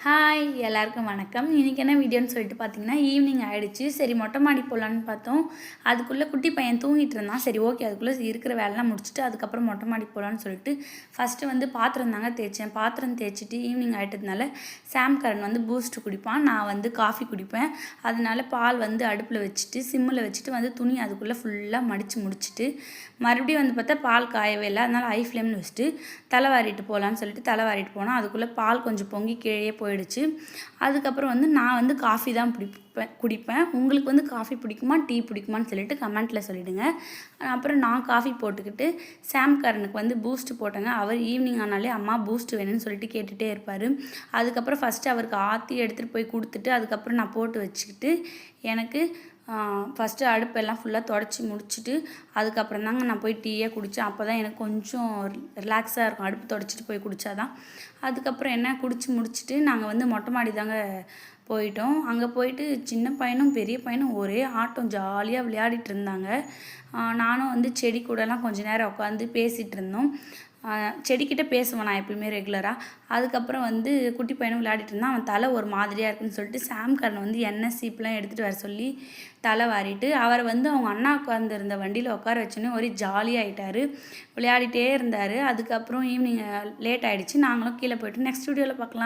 Hi எல்லாருக்கும் வணக்கம். இன்றைக்கி என்ன வீடியோன்னு சொல்லிட்டு பார்த்தீங்கன்னா, ஈவினிங் ஆகிடுச்சு. சரி மொட்டை மாடி போகலான்னு பார்த்தோம். அதுக்குள்ளே குட்டி பையன் தூங்கிட்டு இருந்தான். சரி ஓகே அதுக்குள்ளே இருக்கிற வேலைலாம் முடிச்சுட்டு அதுக்கப்புறம் மொட்டை மாடி போகலான்னு சொல்லிட்டு ஃபஸ்ட்டு வந்து பாத்திரம் தாங்க தேய்ச்சேன். பாத்திரம் தேய்ச்சிட்டு ஈவினிங் ஆகிட்டதுனால சாம்கரன் வந்து பூஸ்ட் குடிப்பான், நான் வந்து காஃபி குடிப்பேன். அதனால பால் வந்து அடுப்பில் வச்சுட்டு சிம்மில் வச்சுட்டு வந்து துணி அதுக்குள்ளே ஃபுல்லாக மடித்து முடிச்சுட்டு மறுபடியும் வந்து பார்த்தா பால் காயவே இல்லை. அதனால் ஹை ஃப்ளேமில் வச்சுட்டு தலை வாரிட்டு போகலான்னு சொல்லிட்டு தலை வாரிட்டு போனால் அதுக்குள்ளே பால் கொஞ்சம் பொங்கி கீழே போயிடுச்சு. அதுக்கப்புறம் வந்து நான் வந்து காஃபி தான் குடிப்பேன். உங்களுக்கு வந்து காஃபி பிடிக்குமா டீ பிடிக்குமான்னு சொல்லிட்டு கமெண்ட்டில் சொல்லிவிடுங்க. அப்புறம் நான் காஃபி போட்டுக்கிட்டு சாம்கரனுக்கு வந்து பூஸ்ட் போட்டேங்க. அவர் ஈவினிங் ஆனாலே அம்மா பூஸ்ட் வேணும்னு சொல்லிட்டு கேட்டுகிட்டே இருப்பார். அதுக்கப்புறம் ஃபஸ்ட்டு அவருக்கு ஆற்றி எடுத்துகிட்டு போய் கொடுத்துட்டு அதுக்கப்புறம் நான் போட்டு வச்சுக்கிட்டு எனக்கு ஃபஸ்ட்டு அடுப்பெல்லாம் ஃபுல்லாக தொடச்சி முடிச்சுட்டு அதுக்கப்புறம் தாங்க நான் போய் டீயே குடித்தேன். அப்போ தான் எனக்கு கொஞ்சம் ரிலாக்ஸாக இருக்கும், அடுப்பு தொடச்சிட்டு போய் குடித்தாதான். அதுக்கப்புறம் என்ன குடித்து முடிச்சுட்டு நாங்கள் வந்து மொட்டை மாடி தாங்க போயிட்டோம். அங்கே போயிட்டு சின்ன பையனும் பெரிய பையனும் ஒரே ஆட்டம் ஜாலியாக விளையாடிட்டு இருந்தாங்க. நானும் வந்து செடி கூடலாம் கொஞ்சம் நேரம் உட்காந்து பேசிகிட்டு இருந்தோம். செடிக்கிட்ட பேசுவேன் நான் எப்பயுமே ரெகுலராக. அதுக்கப்புறம் வந்து குட்டி பையனும் விளையாடிட்டு இருந்தான். அவன் தலை ஒரு மாதிரியாக இருக்குன்னு சொல்லிட்டு சாம்கரன் வந்து எண்ணெய் சீப்லாம் எடுத்துகிட்டு வர சொல்லி தலை வாரிட்டு அவரை வந்து அவங்க அண்ணா உட்காந்துருந்த வண்டியில் உட்கார வச்சோன்னே ஒரே ஜாலியாகிட்டார், விளையாடிட்டே இருந்தார். அதுக்கப்புறம் ஈவினிங் லேட் ஆகிடுச்சு. நாங்களும் கீழே போய்ட்டு நெக்ஸ்ட் வீடியோவில் பார்க்கலாம்.